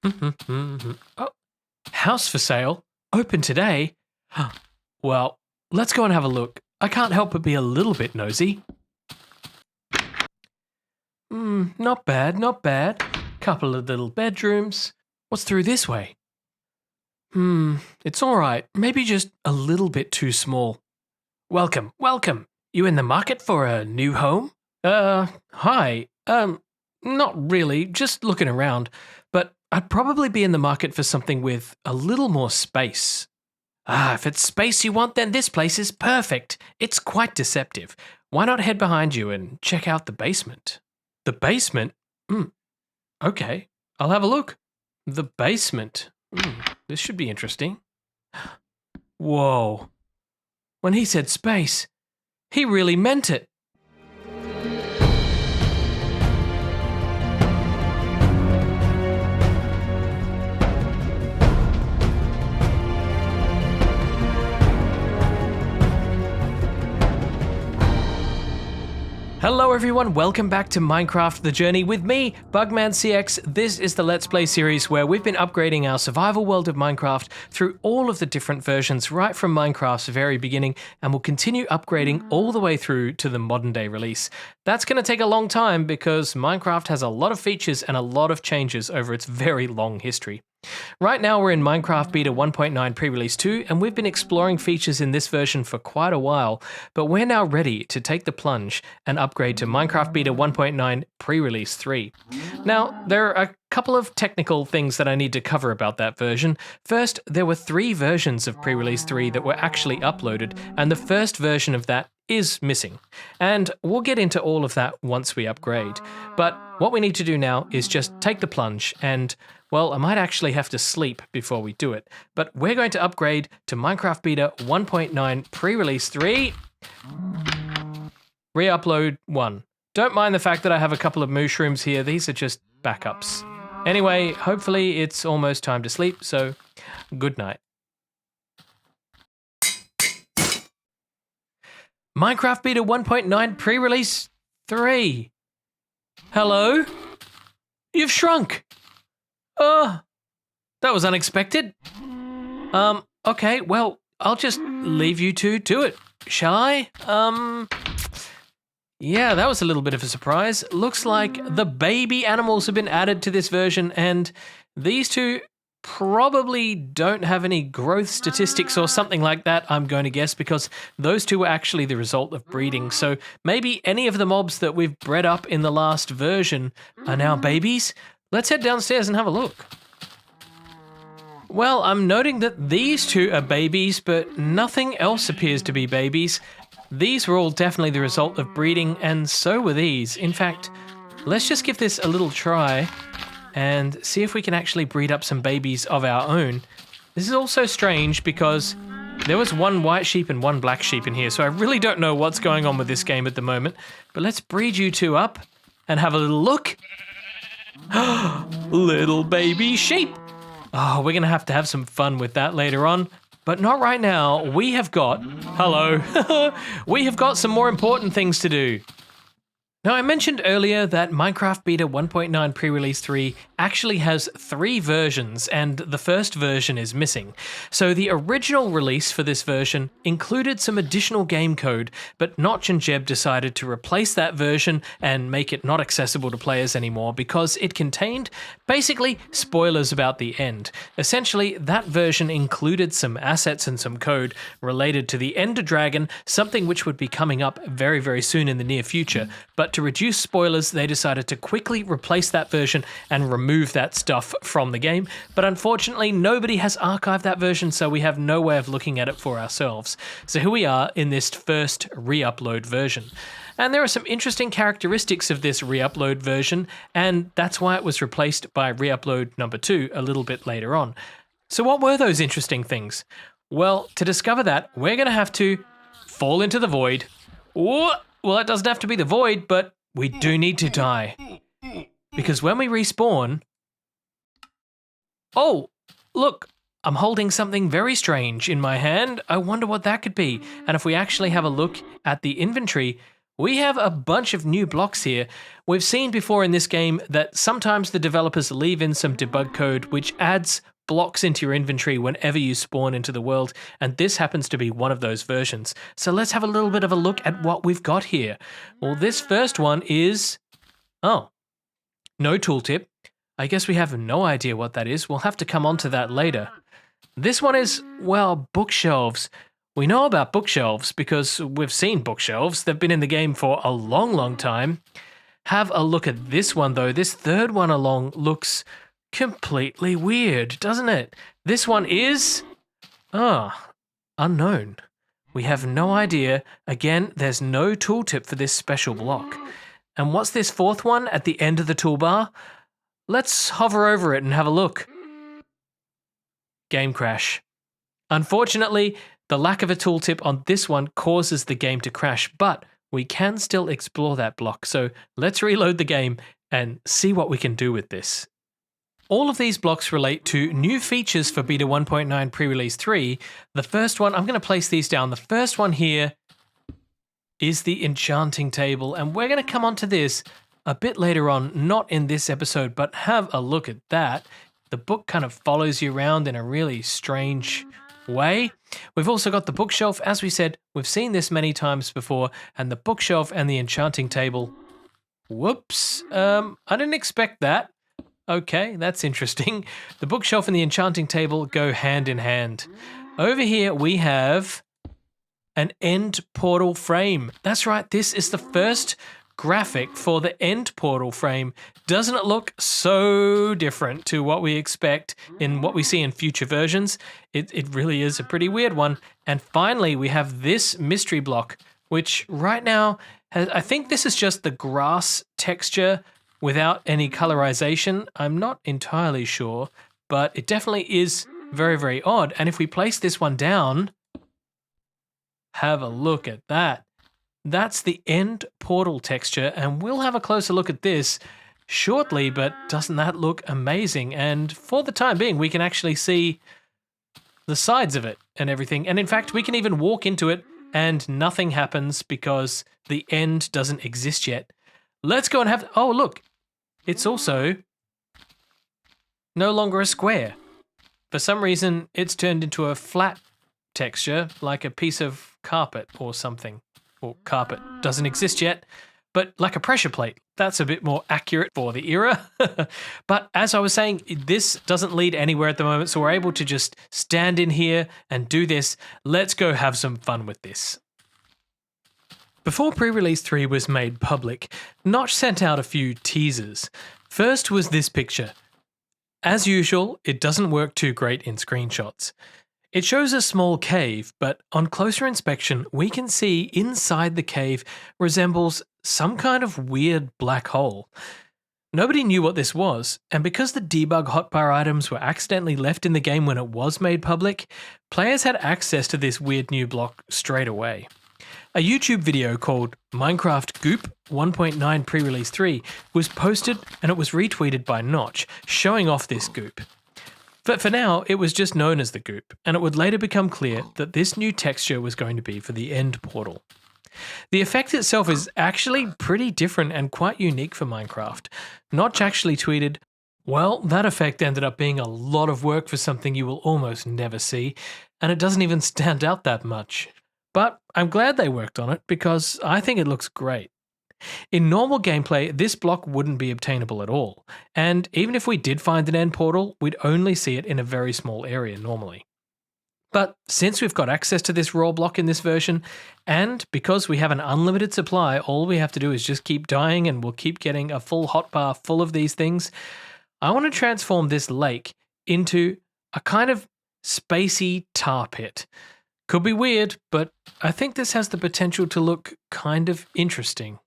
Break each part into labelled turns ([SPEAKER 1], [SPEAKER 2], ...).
[SPEAKER 1] Oh, house for sale? Open today? Well, let's go and have a look. I can't help but be a little bit nosy. Not bad, not bad. Couple of little bedrooms. What's through this way? It's alright. Maybe just a little bit too small. Welcome, welcome. You in the market for a new home? Hi. Not really, just looking around. But I'd probably be in the market for something with a little more space. If it's space you want, then this place is perfect. It's quite deceptive. Why not head behind you and check out the basement? The basement? Okay, I'll have a look. The basement. This should be interesting. Whoa. When he said space, he really meant it. Hello everyone, welcome back to Minecraft The Journey with me, BugmanCX. This is the Let's Play series where we've been upgrading our survival world of Minecraft through all of the different versions right from Minecraft's very beginning, and we'll continue upgrading all the way through to the modern day release. That's going to take a long time because Minecraft has a lot of features and a lot of changes over its very long history. Right now we're in Minecraft Beta 1.9 Pre-Release 2 and we've been exploring features in this version for quite a while, but we're now ready to take the plunge and upgrade to Minecraft Beta 1.9 Pre-Release 3. Now, there are a couple of technical things that I need to cover about that version. First, there were 3 versions of Pre-Release 3 that were actually uploaded, and the first version of that is missing. And we'll get into all of that once we upgrade. But what we need to do now is just take the plunge and, well, I might actually have to sleep before we do it, but we're going to upgrade to Minecraft Beta 1.9 Pre-Release 3. Re-upload 1. Don't mind the fact that I have a couple of mushrooms here, these are just backups. Anyway, hopefully it's almost time to sleep, so good night. Minecraft Beta 1.9 Pre-Release 3. Hello? You've shrunk. That was unexpected. Okay, well, I'll just leave you two to it, shall I? Yeah, that was a little bit of a surprise. Looks like the baby animals have been added to this version, and these two probably don't have any growth statistics or something like that, I'm going to guess, because those two were actually the result of breeding. So maybe any of the mobs that we've bred up in the last version are now babies. Let's head downstairs and have a look. Well, I'm noting that these two are babies, but nothing else appears to be babies. These were all definitely the result of breeding, and so were these. In fact, let's just give this a little try and see if we can actually breed up some babies of our own. This is also strange because there was one white sheep and one black sheep in here, so I really don't know what's going on with this game at the moment. But let's breed you two up and have a little look. Little baby sheep. Oh, we're going to have some fun with that later on. But not right now. We have got... Hello. We have got some more important things to do. Now, I mentioned earlier that Minecraft Beta 1.9 Pre-Release 3 actually has 3 versions, and the first version is missing. So the original release for this version included some additional game code, but Notch and Jeb decided to replace that version and make it not accessible to players anymore because it contained, basically, spoilers about the end. Essentially, that version included some assets and some code related to the Ender Dragon, something which would be coming up very, very soon in the near future, but to reduce spoilers, they decided to quickly replace that version and remove that stuff from the game. But unfortunately, nobody has archived that version, so we have no way of looking at it for ourselves. So here we are in this first re-upload version. And there are some interesting characteristics of this re-upload version, and that's why it was replaced by re-upload number 2 a little bit later on. So what were those interesting things? Well, to discover that, we're going to have to fall into the void. Well, that doesn't have to be the void, but we do need to die. Because when we respawn... Oh, look, I'm holding something very strange in my hand. I wonder what that could be. And if we actually have a look at the inventory, we have a bunch of new blocks here. We've seen before in this game that sometimes the developers leave in some debug code which adds blocks into your inventory whenever you spawn into the world, and this happens to be one of those versions. So let's have a little bit of a look at what we've got here. Well, this first one is... oh, no tooltip. I guess we have no idea what that is. We'll have to come on to that later. This one is, well, bookshelves. We know about bookshelves because we've seen bookshelves. They've been in the game for a long, long time. Have a look at this one, though. This third one along looks completely weird, doesn't it? This one is... unknown. We have no idea. Again, there's no tooltip for this special block. And what's this fourth one at the end of the toolbar? Let's hover over it and have a look. Game crash. Unfortunately, the lack of a tooltip on this one causes the game to crash, but we can still explore that block. So let's reload the game and see what we can do with this. All of these blocks relate to new features for Beta 1.9 Pre-Release 3. The first one, I'm going to place these down. The first one here is the enchanting table, and we're going to come onto this a bit later on, not in this episode, but have a look at that. The book kind of follows you around in a really strange way. We've also got the bookshelf. As we said, we've seen this many times before, and the bookshelf and the enchanting table. Whoops, I didn't expect that. Okay, that's interesting. The bookshelf and the enchanting table go hand in hand. Over here we have an end portal frame. That's right, this is the first graphic for the end portal frame. Doesn't it look so different to what we expect in what we see in future versions? It really is a pretty weird one. And finally, we have this mystery block, which right now, I think this is just the grass texture without any colorization. I'm not entirely sure, but it definitely is very, very odd. And if we place this one down, have a look at that. That's the end portal texture, and we'll have a closer look at this shortly, but doesn't that look amazing? And for the time being, we can actually see the sides of it and everything. And in fact, we can even walk into it and nothing happens because the end doesn't exist yet. Let's go and have... oh, look. It's also no longer a square. For some reason, it's turned into a flat texture, like a piece of carpet or something. Or carpet doesn't exist yet, but like a pressure plate. That's a bit more accurate for the era. But as I was saying, this doesn't lead anywhere at the moment, so we're able to just stand in here and do this. Let's go have some fun with this. Before Pre-Release 3 was made public, Notch sent out a few teasers. First was this picture. As usual, it doesn't work too great in screenshots. It shows a small cave, but on closer inspection, we can see inside the cave resembles some kind of weird black hole. Nobody knew what this was, and because the debug hotbar items were accidentally left in the game when it was made public, players had access to this weird new block straight away. A YouTube video called Minecraft Goop 1.9 Pre-Release 3 was posted and it was retweeted by Notch, showing off this goop. But for now, it was just known as the goop, and it would later become clear that this new texture was going to be for the end portal. The effect itself is actually pretty different and quite unique for Minecraft. Notch actually tweeted, "Well, that effect ended up being a lot of work for something you will almost never see, and it doesn't even stand out that much. But I'm glad they worked on it because I think it looks great." In normal gameplay, this block wouldn't be obtainable at all, and even if we did find an end portal, we'd only see it in a very small area normally. But since we've got access to this raw block in this version, and because we have an unlimited supply, all we have to do is just keep dying and we'll keep getting a full hotbar full of these things, I want to transform this lake into a kind of spacey tar pit. Could be weird, but I think this has the potential to look kind of interesting.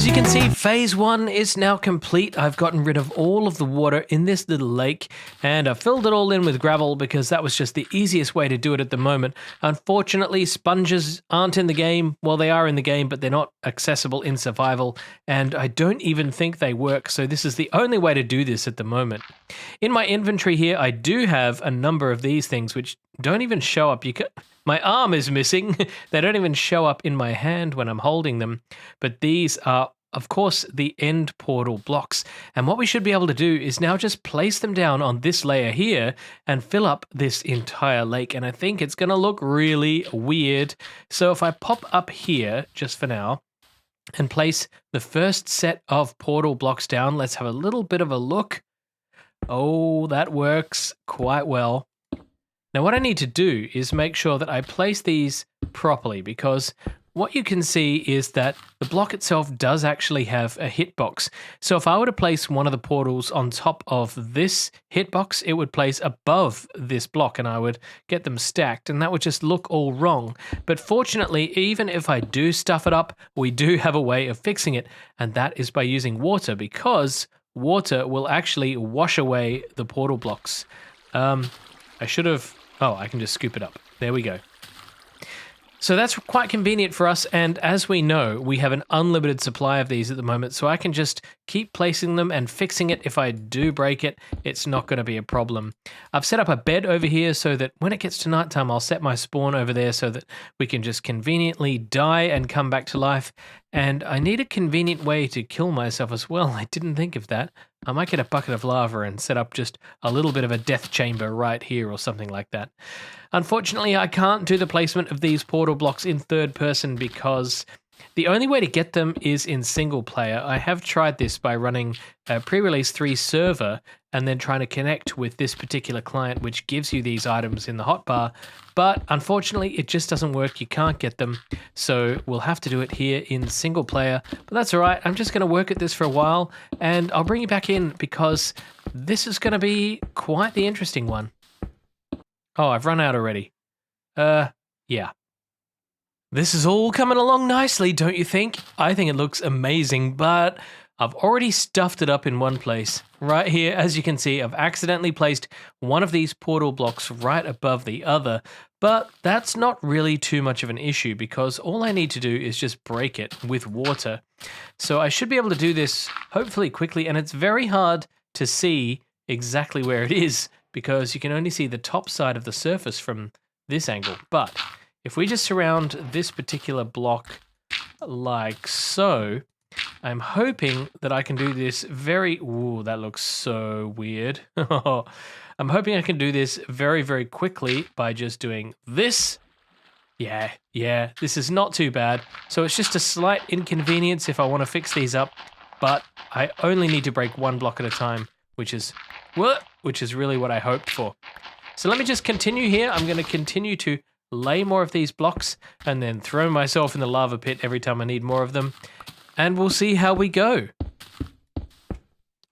[SPEAKER 1] As you can see, phase 1 is now complete. I've gotten rid of all of the water in this little lake, and I filled it all in with gravel because that was just the easiest way to do it at the moment. Unfortunately, sponges aren't in the game. Well, they are in the game, but they're not accessible in survival, and I don't even think they work, so this is the only way to do this at the moment. In my inventory here, I do have a number of these things which don't even show up. My arm is missing. They don't even show up in my hand when I'm holding them. But these are, of course, the end portal blocks. And what we should be able to do is now just place them down on this layer here and fill up this entire lake. And I think it's going to look really weird. So if I pop up here, just for now, and place the first set of portal blocks down, let's have a little bit of a look. Oh, that works quite well. Now what I need to do is make sure that I place these properly, because what you can see is that the block itself does actually have a hitbox. So if I were to place one of the portals on top of this hitbox, it would place above this block and I would get them stacked, and that would just look all wrong. But fortunately, even if I do stuff it up, we do have a way of fixing it, and that is by using water, because water will actually wash away the portal blocks. I should have... Oh, I can just scoop it up. There we go. So that's quite convenient for us, and as we know, we have an unlimited supply of these at the moment, so I can just keep placing them and fixing it. If I do break it, it's not going to be a problem. I've set up a bed over here so that when it gets to nighttime, I'll set my spawn over there so that we can just conveniently die and come back to life. And I need a convenient way to kill myself as well. I didn't think of that. I might get a bucket of lava and set up just a little bit of a death chamber right here or something like that. Unfortunately, I can't do the placement of these portal blocks in third person because the only way to get them is in single player. I have tried this by running a Prerelease 3 server and then trying to connect with this particular client, which gives you these items in the hotbar. But unfortunately, it just doesn't work. You can't get them. So we'll have to do it here in single player. But that's all right. I'm just going to work at this for a while and I'll bring you back in because this is going to be quite the interesting one. Oh, I've run out already. Yeah. This is all coming along nicely, don't you think? I think it looks amazing, but I've already stuffed it up in one place. Right here, as you can see, I've accidentally placed one of these portal blocks right above the other, but that's not really too much of an issue because all I need to do is just break it with water. So I should be able to do this hopefully quickly, and it's very hard to see exactly where it is because you can only see the top side of the surface from this angle. But if we just surround this particular block like so, I'm hoping that I can do this very... Ooh, that looks so weird. I'm hoping I can do this very, very quickly by just doing this. Yeah, this is not too bad. So it's just a slight inconvenience if I want to fix these up, but I only need to break one block at a time, which is really what I hoped for. So let me just continue here. I'm going to continue to lay more of these blocks and then throw myself in the lava pit every time I need more of them. And we'll see how we go.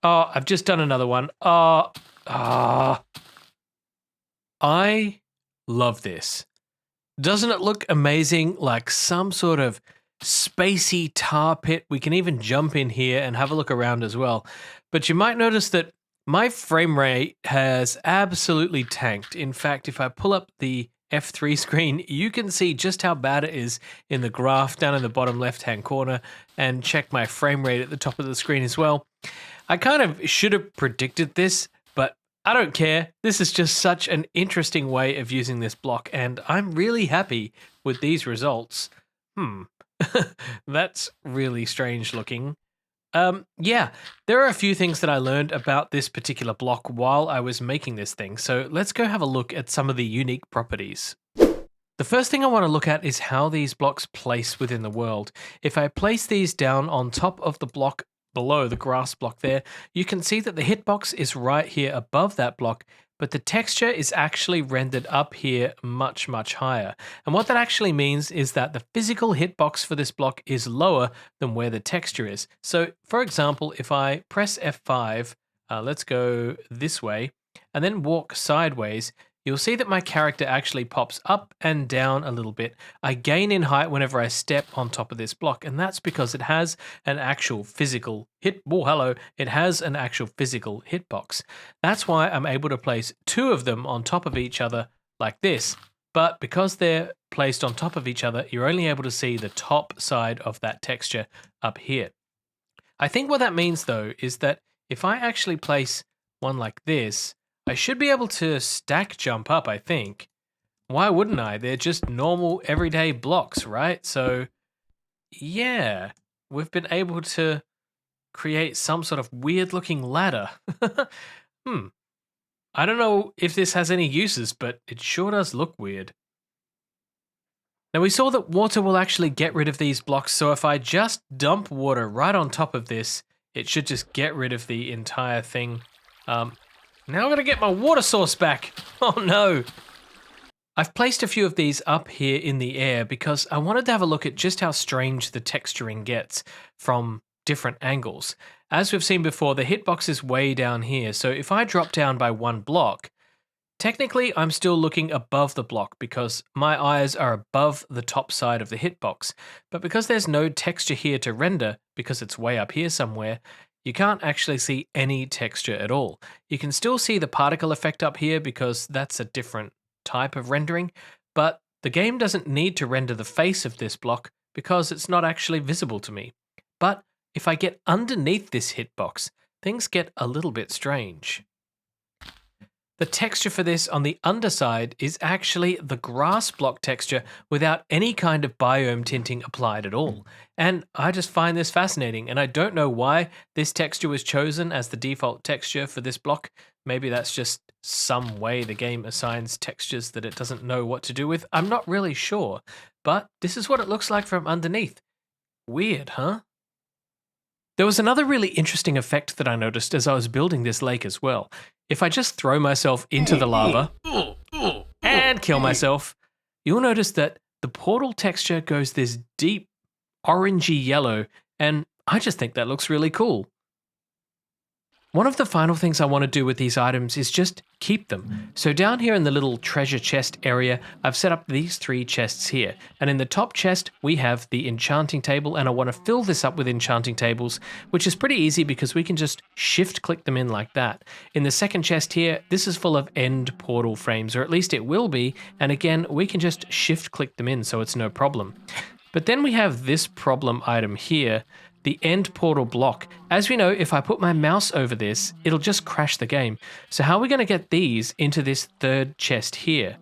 [SPEAKER 1] Oh, I've just done another one. I love this. Doesn't it look amazing? Like some sort of spacey tar pit. We can even jump in here and have a look around as well. But you might notice that my frame rate has absolutely tanked. In fact, if I pull up the F3 screen, you can see just how bad it is in the graph down in the bottom left-hand corner, and check my frame rate at the top of the screen as well. I kind of should have predicted this, but I don't care. This is just such an interesting way of using this block, and I'm really happy with these results. That's really strange looking. Yeah, there are a few things that I learned about this particular block while I was making this thing, so let's go have a look at some of the unique properties. The first thing I want to look at is how these blocks place within the world. If I place these down on top of the block below, the grass block there, you can see that the hitbox is right here above that block, but the texture is actually rendered up here much, much higher. And what that actually means is that the physical hitbox for this block is lower than where the texture is. So for example, if I press F5, let's go this way, and then walk sideways, you'll see that my character actually pops up and down a little bit. I gain in height whenever I step on top of this block, and that's because it has an actual physical it has an actual physical hitbox. That's why I'm able to place two of them on top of each other like this. But because they're placed on top of each other, you're only able to see the top side of that texture up here. I think what that means though is that if I actually place one like this, I should be able to stack jump up, I think. Why wouldn't I? They're just normal everyday blocks, right? So yeah, we've been able to create some sort of weird looking ladder. I don't know if this has any uses, but it sure does look weird. Now we saw that water will actually get rid of these blocks, so if I just dump water right on top of this, it should just get rid of the entire thing. Now I'm gonna get my water source back. Oh no. I've placed a few of these up here in the air because I wanted to have a look at just how strange the texturing gets from different angles. As we've seen before, the hitbox is way down here, so if I drop down by one block, technically I'm still looking above the block because my eyes are above the top side of the hitbox, but because there's no texture here to render, because it's way up here somewhere, you can't actually see any texture at all. You can still see the particle effect up here because that's a different type of rendering, but the game doesn't need to render the face of this block because it's not actually visible to me. But if I get underneath this hitbox, things get a little bit strange. The texture for this on the underside is actually the grass block texture without any kind of biome tinting applied at all. And I just find this fascinating, and I don't know why this texture was chosen as the default texture for this block. Maybe that's just some way the game assigns textures that it doesn't know what to do with. I'm not really sure, but this is what it looks like from underneath. Weird, huh? There was another really interesting effect that I noticed as I was building this lake as well. If I just throw myself into the lava and kill myself, you'll notice that the portal texture goes this deep orangey yellow, and I just think that looks really cool. One of the final things I want to do with these items is just keep them. So down here in the little treasure chest area, I've set up these 3 chests here. And in the top chest, we have the enchanting table, and I want to fill this up with enchanting tables, which is pretty easy because we can just shift click them in like that. In the second chest here, this is full of end portal frames, or at least it will be. And again, we can just shift click them in, so it's no problem. But then we have this problem item here, the end portal block. As we know, if I put my mouse over this, it'll just crash the game. So how are we going to get these into this third chest here?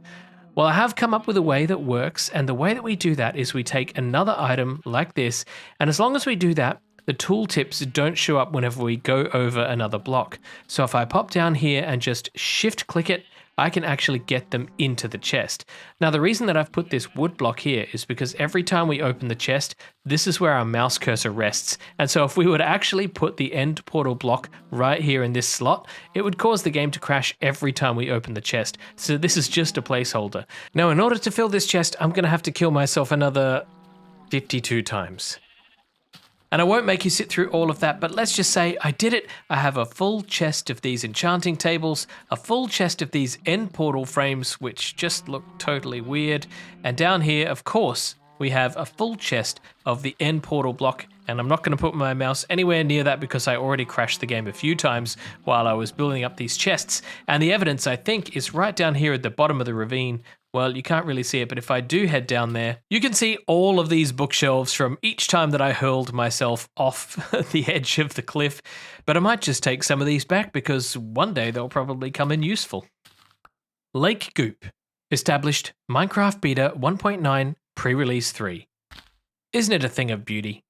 [SPEAKER 1] Well, I have come up with a way that works, and the way that we do that is we take another item like this, and as long as we do that, the tooltips don't show up whenever we go over another block. So if I pop down here and just shift click it, I can actually get them into the chest. Now, the reason that I've put this wood block here is because every time we open the chest, this is where our mouse cursor rests. And so if we were to actually put the end portal block right here in this slot, it would cause the game to crash every time we open the chest. So this is just a placeholder. Now, in order to fill this chest, I'm going to have to kill myself another 52 times. And I won't make you sit through all of that, but let's just say I did it. I have a full chest of these enchanting tables, a full chest of these end portal frames, which just look totally weird. And down here, of course, we have a full chest of the end portal block. And I'm not going to put my mouse anywhere near that because I already crashed the game a few times while I was building up these chests. And the evidence, I think, is right down here at the bottom of the ravine. Well, you can't really see it, but if I do head down there, you can see all of these bookshelves from each time that I hurled myself off the edge of the cliff. But I might just take some of these back because one day they'll probably come in useful. Lake Goop. Established Minecraft Beta 1.9 Pre-Release 3. Isn't it a thing of beauty?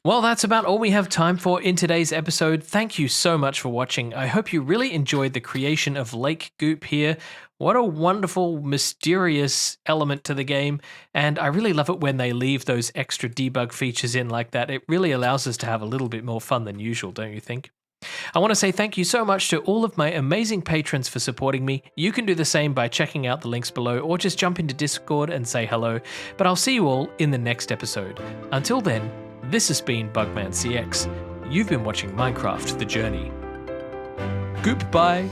[SPEAKER 1] Well, that's about all we have time for in today's episode. Thank you so much for watching. I hope you really enjoyed the creation of Lake Goop here. What a wonderful, mysterious element to the game, and I really love it when they leave those extra debug features in like that. It really allows us to have a little bit more fun than usual, don't you think? I want to say thank you so much to all of my amazing patrons for supporting me. You can do the same by checking out the links below or just jump into Discord and say hello, but I'll see you all in the next episode. Until then, this has been Bugman CX. You've been watching Minecraft The Journey. Goop bye!